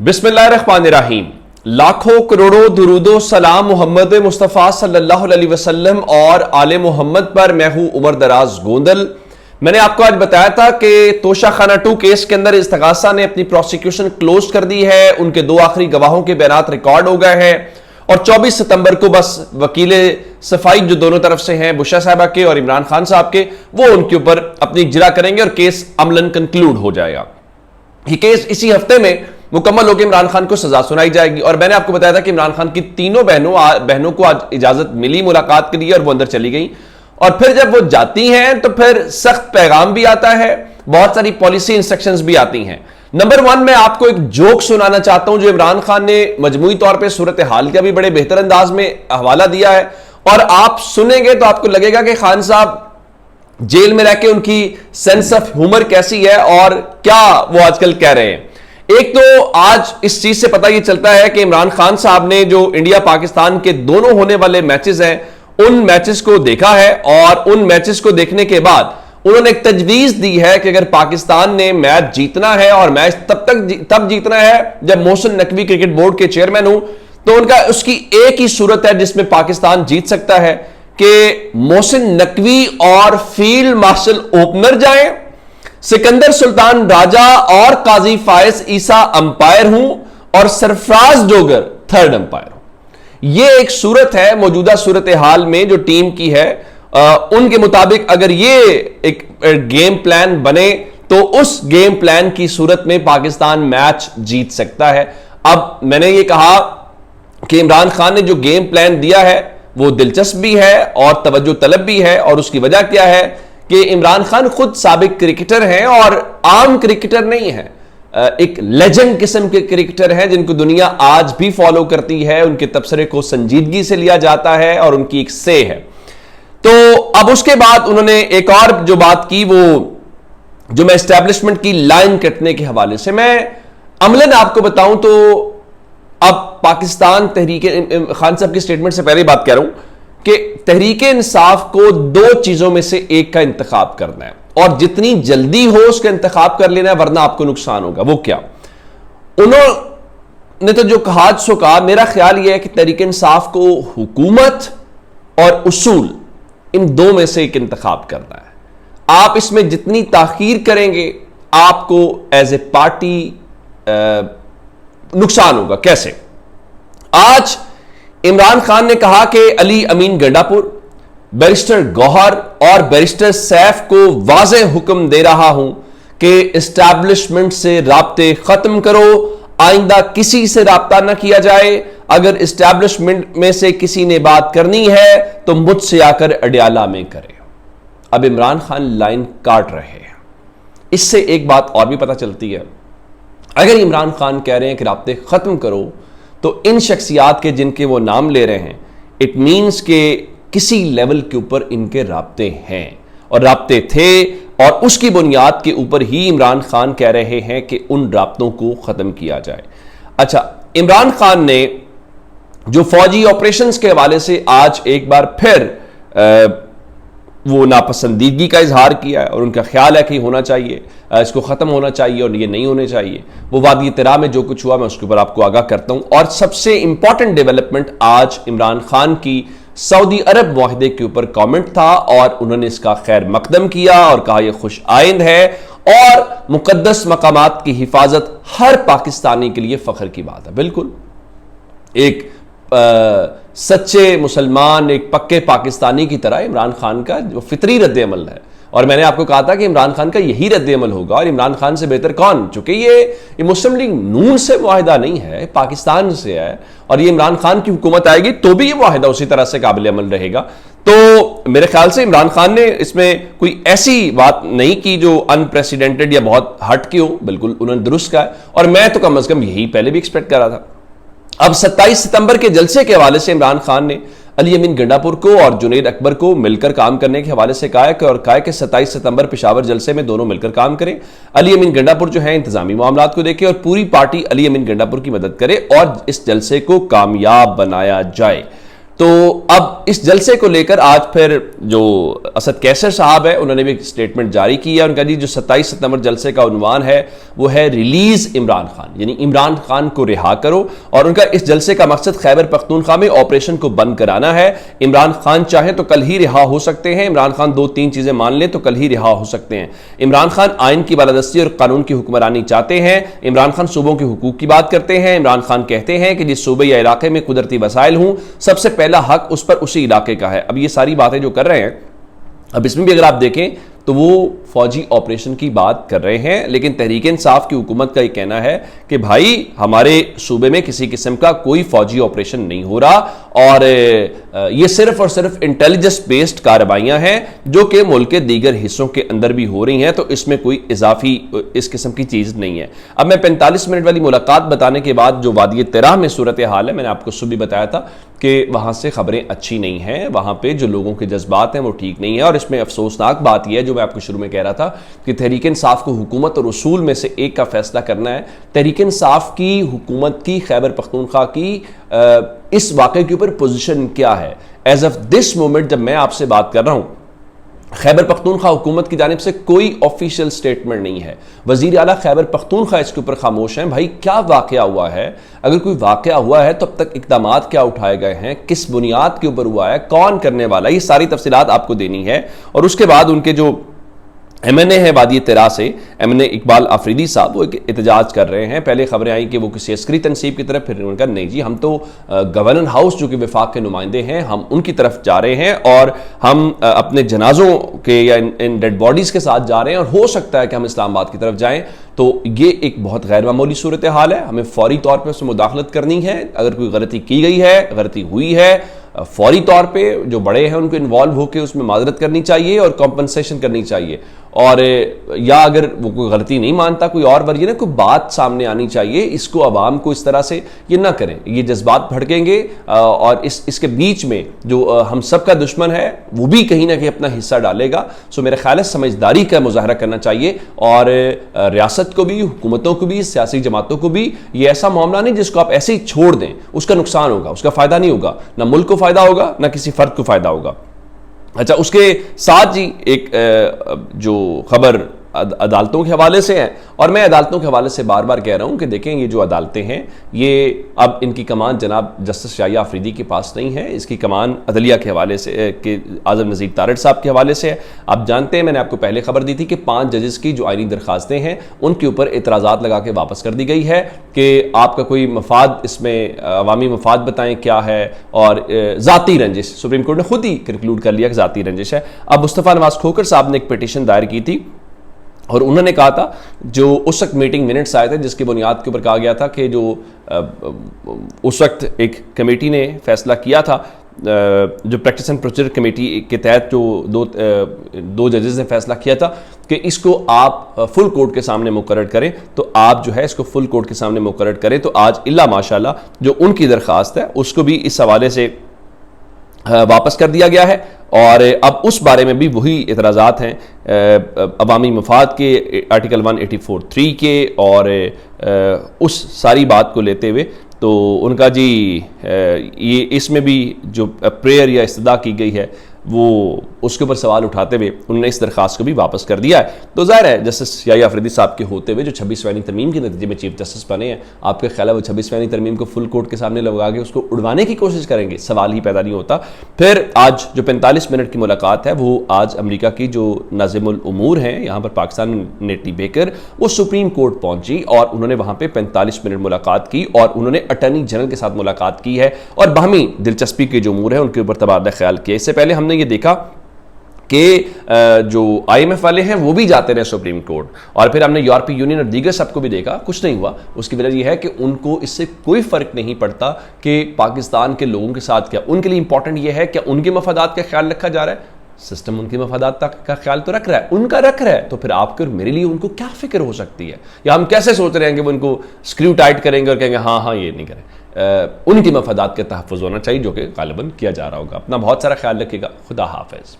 बिस्मिल्लाहिर्रहमानिर्रहीम। लाखों करोड़ों दुरूदो सलाम मोहम्मद मुस्तफ़ा सल्लल्लाहु अलैहि वसल्लम और आले मोहम्मद पर। मैं हूं उमर दराज गोंदल। मैंने आपको आज बताया था कि तोशा खाना 2 केस के अंदर इस्तगासा ने अपनी प्रोसिक्यूशन क्लोज कर दी है। उनके 2 आखिरी गवाहों के बयानात रिकॉर्ड हो गए हैं और 24 सितंबर को बस वकील सफाई जो दोनों तरफ से हैं, बुशरा साहबा के और इमरान खान साहब के, वो उनके ऊपर अपनी इजरा करेंगे और केस अमलन कंक्लूड हो जाएगा। ये केस इसी हफ्ते में मुकम्मल होकर इमरान खान को सजा सुनाई जाएगी। और मैंने आपको बताया था कि इमरान खान की तीनों बहनों को आज इजाजत मिली मुलाकात के लिए और वो अंदर चली गई। और फिर जब वो जाती हैं तो फिर सख्त पैगाम भी आता है, बहुत सारी पॉलिसी इंस्ट्रक्शंस भी आती हैं। नंबर 1 मैं आपको एक जोक सुनाना चाहता हूं जो इमरान खान ने मजमूई तौर पर सूरत हाल का भी बड़े बेहतर अंदाज में हवाला दिया है, और आप सुनेंगे तो आपको लगेगा कि खान साहब जेल में रह के उनकी सेंस ऑफ ह्यूमर कैसी है और क्या वो आजकल कह रहे हैं। एक तो आज इस चीज से पता यह चलता है कि इमरान खान साहब ने जो इंडिया पाकिस्तान के दोनों होने वाले मैचेस हैं, उन मैचेस को देखा है और उन मैचेस को देखने के बाद उन्होंने एक तजवीज दी है कि अगर पाकिस्तान ने मैच जीतना है, और मैच तब जीतना है जब मोहसिन नकवी क्रिकेट बोर्ड के चेयरमैन हूं, तो उनका उसकी एक ही सूरत है जिसमें पाकिस्तान जीत सकता है कि मोहसिन नकवी और फील्ड मार्शल ओपनर जाएं, सिकंदर सुल्तान राजा और काजी फायज ईसा अंपायर हूं और सरफराज डोगर थर्ड अंपायर हूं। यह एक सूरत है मौजूदा सूरत हाल में जो टीम की है। उनके मुताबिक अगर यह एक गेम प्लान बने तो उस गेम प्लान की सूरत में पाकिस्तान मैच जीत सकता है। अब मैंने ये कहा कि इमरान खान ने जो गेम प्लान दिया है वो दिलचस्प भी है और तवज्जो तलब भी है, और उसकी वजह क्या है कि इमरान खान खुद साबिक क्रिकेटर हैं और आम क्रिकेटर नहीं है, एक लेजेंड किस्म के क्रिकेटर हैं जिनको दुनिया आज भी फॉलो करती है, उनके तबसरे को संजीदगी से लिया जाता है और उनकी एक से है। तो अब उसके बाद उन्होंने एक और जो बात की, वो जो मैं एस्टैब्लिशमेंट की लाइन कटने के हवाले से मैं अमलन आपको बताऊं तो अब पाकिस्तान तहरीक खान साहब की स्टेटमेंट से पहले बात कह रहा हूं कि तहरीक इंसाफ को 2 चीजों में से एक का इंतखाब करना है और जितनी जल्दी हो उसका इंतखाब कर लेना है, वरना आपको नुकसान होगा। वो क्या? उन्होंने तो जो कहा सो कहा। मेरा ख्याल यह है कि तहरीक इंसाफ को हुकूमत और उसूल, इन 2 में से एक इंतखाब करना है। आप इसमें जितनी ताखीर करेंगे आपको एज ए पार्टी नुकसान होगा। कैसे? आज इमरान खान ने कहा कि अली अमीन गंडापुर, बैरिस्टर गौहर और बैरिस्टर सैफ को वाज़ेह हुक्म दे रहा हूं कि एस्टैब्लिशमेंट से राब्ते खत्म करो, आइंदा किसी से राब्ता ना किया जाए। अगर एस्टैब्लिशमेंट में से किसी ने बात करनी है तो मुझसे आकर अडियाला में करे। अब इमरान खान लाइन काट रहे हैं। इससे एक बात और भी पता चलती है, अगर इमरान खान कह रहे हैं कि राब्ते खत्म करो तो इन शख्सियात के जिनके वो नाम ले रहे हैं, इट मीन्स के किसी लेवल के ऊपर इनके राब्ते हैं और राब्ते थे, और उसकी बुनियाद के ऊपर ही इमरान खान कह रहे हैं कि उन राब्तों को खत्म किया जाए। अच्छा, इमरान खान ने जो फौजी ऑपरेशंस के हवाले से आज एक बार फिर वो नापसंदीदगी का इजहार किया है और उनका ख्याल है कि होना चाहिए, इसको ख़त्म होना चाहिए और ये नहीं होने चाहिए। वो वादी तिरा में जो कुछ हुआ मैं उसके ऊपर आपको आगाह करता हूँ। और सबसे इंपॉर्टेंट डेवलपमेंट आज इमरान खान की सऊदी अरब मुआहदे के ऊपर कमेंट था और उन्होंने इसका खैर मकदम किया और कहा यह खुश आइंद है और मुकद्दस मकामात की हिफाजत हर पाकिस्तानी के लिए फ़ख्र की बात है। बिल्कुल एक सच्चे मुसलमान, एक पक्के पाकिस्तानी की तरह इमरान खान का जो फितरी रद्द-ए-अमल है, और मैंने आपको कहा था कि इमरान खान का यही रद्द-ए-अमल होगा। और इमरान खान से बेहतर कौन, चूंकि ये मुस्लिम लीग नून से मुआहिदा नहीं है, पाकिस्तान से है, और ये इमरान खान की हुकूमत आएगी तो भी ये मुआहिदा उसी तरह से काबिल अमल रहेगा। तो मेरे ख्याल से इमरान खान ने इसमें कोई ऐसी बात नहीं की जो अनप्रेसिडेंटेड या बहुत हट की हो। बिल्कुल उन्होंने दुरुस्त कहा, और मैं तो कम अज कम यही पहले भी एक्सपेक्ट कर रहा था। अब 27 सितंबर के जलसे के हवाले से इमरान खान ने अली अमीन गंडापुर को और जुनैद अकबर को मिलकर काम करने के हवाले से कहा है कि 27 सितंबर पेशावर जलसे में दोनों मिलकर काम करें। अली अमीन गंडापुर जो है इंतजामी मामलात को देखे और पूरी पार्टी अली अमीन गंडापुर की मदद करे और इस जलसे को कामयाब बनाया जाए। तो अब इस जलसे को लेकर आज फिर जो असद कैसर साहब है उन्होंने भी एक स्टेटमेंट जारी किया। उनका जी जो 27 सितंबर जलसे का उन्वान है वो है रिलीज इमरान खान, यानी इमरान खान को रिहा करो। और उनका इस जलसे का मकसद खैबर पख्तूनख्वा में ऑपरेशन को बंद कराना है। इमरान खान चाहे तो कल ही रिहा हो सकते हैं, इमरान खान 2-3 चीजें मान ले तो कल ही रिहा हो सकते हैं। इमरान खान आइन की बालादस्ती और कानून की हुक्मरानी चाहते हैं। इमरान खान सूबों के हुकूक की बात करते हैं। इमरान खान कहते हैं कि जिस सूबे या इलाके में कुदरती वसाइल हूं सबसे पहला हक उस पर उसी इलाके का है। अब ये सारी बातें जो कर रहे हैं, अब इसमें भी अगर आप देखें तो वो फौजी ऑपरेशन की बात कर रहे हैं, लेकिन तहरीक इंसाफ की हुकूमत का ये कहना है कि भाई हमारे सूबे में किसी किस्म का कोई फौजी ऑपरेशन नहीं हो रहा और ये सिर्फ और सिर्फ इंटेलिजेंस बेस्ड कार्रवाइयां हैं जो कि मुल्क के दीगर हिस्सों के अंदर भी हो रही हैं, तो इसमें कोई इजाफी इस किस्म की चीज़ नहीं है। अब मैं 45 मिनट वाली मुलाकात बताने के बाद जो वादी तिराह में सूरत हाल है, मैंने आपको सुबह बताया था कि वहाँ से खबरें अच्छी नहीं हैं, वहाँ पे जो लोगों के जज्बात हैं वो ठीक नहीं है। और इसमें अफसोसनाक बात यह है जो मैं आपको शुरू में कह रहा था कि तहरीक इंसाफ को हुकूमत और उसूल में से एक का फैसला करना है। तहरीक इंसाफ की हुकूमत की खैबर पख्तूनख्वा की इस वाक़े के ऊपर पोजीशन क्या है। एज ऑफ दिस मोमेंट जब मैं आपसे बात कर रहा हूं, खैबर पख्तूनख्वा हुकूमत की जानिब से कोई ऑफिशियल स्टेटमेंट नहीं है। वजीर आला खैबर पख्तूनख्वा इसके ऊपर खामोश हैं। भाई क्या वाकया हुआ है, अगर कोई वाकया हुआ है तो अब तक इक़दामात क्या उठाए गए हैं, किस बुनियाद के ऊपर हुआ है, कौन करने वाला, ये सारी तफसीलात आपको देनी है। और उसके बाद उनके जो MNA है वादी तिराह से, MNA इकबाल आफरीदी साहब वो एक एहतजाज कर रहे हैं। पहले खबरें आई कि वो किसी अस्करी तनसीब की तरफ, फिर उनका नहीं जी हम तो गवर्नर हाउस जो कि विफाक के नुमाइंदे हैं हम उनकी तरफ जा रहे हैं और हम अपने जनाजों के या इन डेड बॉडीज़ के साथ जा रहे हैं और हो सकता है कि हम इस्लामाबाद की तरफ जाएँ। तो ये एक बहुत गैर मामूली सूरत हाल है, हमें फौरी तौर पर उसमें मुदाखलत करनी है। अगर कोई गलती की गई है, गलती हुई है, फौरी तौर पे जो बड़े हैं उनको इन्वॉल्व होकर उसमें माजरत करनी चाहिए और कॉम्पनसेशन करनी चाहिए। और या अगर वो कोई गलती नहीं मानता, कोई और वजह ना, कोई बात सामने आनी चाहिए। इसको आवाम को इस तरह से ये ना करें, ये जज्बात भड़केंगे और इसके बीच में जो हम सब का दुश्मन है वो भी कहीं ना कहीं अपना हिस्सा डालेगा। सो मेरा ख्याल है समझदारी का मुजाहरा करना चाहिए और रियासत को भी, हुकूमतों को भी, सियासी जमातों को भी ये ऐसा मामला नहीं जिसको आप ऐसे ही छोड़ दें, उसका नुकसान होगा, उसका फायदा नहीं होगा, ना मुल्क को फायदा होगा ना किसी फर्द को फायदा होगा। अच्छा, उसके साथ ही एक जो खबर अदालतों के हवाले से है, और मैं अदालतों के हवाले से बार बार कह रहा हूं कि देखें ये जो अदालतें हैं ये अब इनकी कमान जनाब जस्टिस शाहिया अफरीदी के पास नहीं है, इसकी कमान अदलिया के हवाले से के आज़म नज़ीर तारड़ साहब के हवाले से है। आप जानते हैं मैंने आपको पहले खबर दी थी कि 5 जजेस की जो आइनी दरखास्तें हैं उनके ऊपर एतराज़ात लगा के वापस कर दी गई है कि आपका कोई मफाद इसमें अवामी मफाद बताएं क्या है, और ज़ाती रंजिश सुप्रीम कोर्ट ने खुद ही कंक्लूड कर लिया कि ज़ाती रंजिश है। अब मुस्तफ़ा नवाज खोखर साहब ने एक पिटीशन दायर की थी और उन्होंने कहा था, जो उस वक्त मीटिंग मिनट्स आए थे जिसकी बुनियाद के ऊपर कहा गया था कि जो उस वक्त एक कमेटी ने फैसला किया था, जो प्रैक्टिस एंड प्रोसीजर कमेटी के तहत जो दो जजेस ने फैसला किया था कि इसको आप फुल कोर्ट के सामने मुकर्रर करें, तो आप जो है इसको फुल कोर्ट के सामने मुकर्रर करें। तो आज इल्ला माशाल्लाह जो उनकी दरख्वास्त है उसको भी इस हवाले से वापस कर दिया गया है और अब उस बारे में भी वही एतराज़ात हैं अवामी मफाद के आर्टिकल 184(3) के, और उस सारी बात को लेते हुए तो उनका जी ये इसमें भी जो प्रेयर या इस्तदा की गई है वो उसके ऊपर सवाल उठाते हुए उन्होंने इस दरख्वास्त को भी वापस कर दिया है। तो ज़ाहिर है जस्टिस शाहिया अफरीदी साहब के होते हुए जो 26वीं तरमीम के नतीजे में चीफ जस्टिस बने हैं, आपके ख्याल है वो 26वीं तरमीम को फुल कोर्ट के सामने लगा के उसको उड़वाने की कोशिश करेंगे? सवाल ही पैदा नहीं होता। फिर आज जो 45 मिनट की मुलाकात है वो आज अमेरिका की जो नाज़िमुल उमूर हैं यहाँ पर पाकिस्तान नेटी बेकर, वो सुप्रीम कोर्ट पहुंची और उन्होंने वहाँ पर 45 मिनट मुलाकात की और उन्होंने अटर्नी जनरल के साथ मुलाकात की है और बाहमी दिलचस्पी के जो उमूर है उनके ऊपर तबादला ख्याल किया। इससे पहले हमने ये देखा कि जो IMF वाले हैं वो भी जाते रहे सुप्रीम कोर्ट, और फिर हमने यूरोपीय यूनियन और दीगर सबको भी देखा, कुछ नहीं हुआ। उसकी वजह यह है कि उनको इससे कोई फर्क नहीं पड़ता कि पाकिस्तान के लोगों के साथ क्या, उनके लिए इंपॉर्टेंट यह है कि उनके मफादात का ख्याल रखा जा रहा है। सिस्टम उनके मफादात का ख्याल तो रख रहा है, उनका रख रहा है, तो फिर आपके और मेरे लिए उनको क्या फिक्र हो सकती है? या हम कैसे सोच रहे हैं कि वो उनको स्क्रू टाइट करेंगे और कहेंगे हाँ हाँ ये नहीं करें। उनकी मफादात का तहफ़्फ़ुज़ होना चाहिए जो कि गालिबन किया जा रहा होगा। अपना बहुत सारा ख्याल रखिएगा। खुदा हाफिज़।